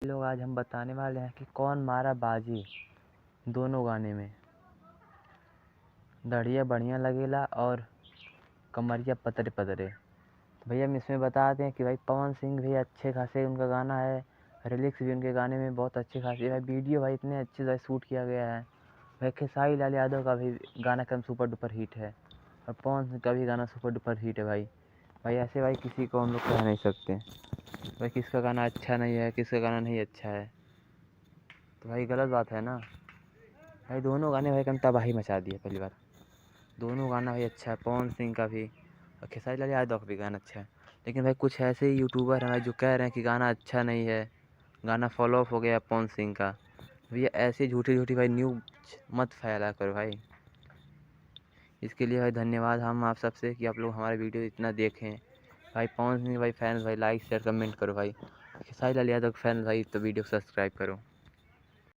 लोग आज हम बताने वाले हैं कि कौन मारा बाजी दोनों गाने में। दढ़िया बढ़िया लगेला और कमरिया पतरे पतरे। तो भैया हम इसमें बताते हैं कि भाई पवन सिंह भी अच्छे खासे उनका गाना है, लिरिक्स भी उनके गाने में बहुत अच्छे खासे भाई, वीडियो भाई इतने अच्छे से शूट किया गया है। भाई खेसारी लाल यादव का भी गाना कम सुपर डुपर हिट है और पवन सिंह का भी गाना सुपर डुपर हिट है। भाई ऐसे भाई किसी को हम लोग कह नहीं सकते भाई किसका गाना अच्छा नहीं है, किसका गाना नहीं अच्छा है, तो भाई गलत बात है ना। भाई दोनों गाने भाई कम तबाही मचा दिए। पहली बार दोनों गाना भाई अच्छा है, पवन सिंह का भी और खेसारी लाल यादव का भी गाना अच्छा है। लेकिन भाई कुछ ऐसे यूट्यूबर हैं भाई जो कह रहे हैं कि गाना अच्छा नहीं है, गाना फॉलोअप हो गया पवन सिंह का। भैया ऐसे झूठी झूठी भाई न्यूज मत फैला करो भाई। इसके लिए भाई धन्यवाद हम आप सबसे कि आप लोग हमारे वीडियो इतना देखें। भाई पवन सिंह भाई फैंस भाई लाइक शेयर कमेंट करो भाई, खेसारी लाल यादव फैंस भाई तो वीडियो सब्सक्राइब करो।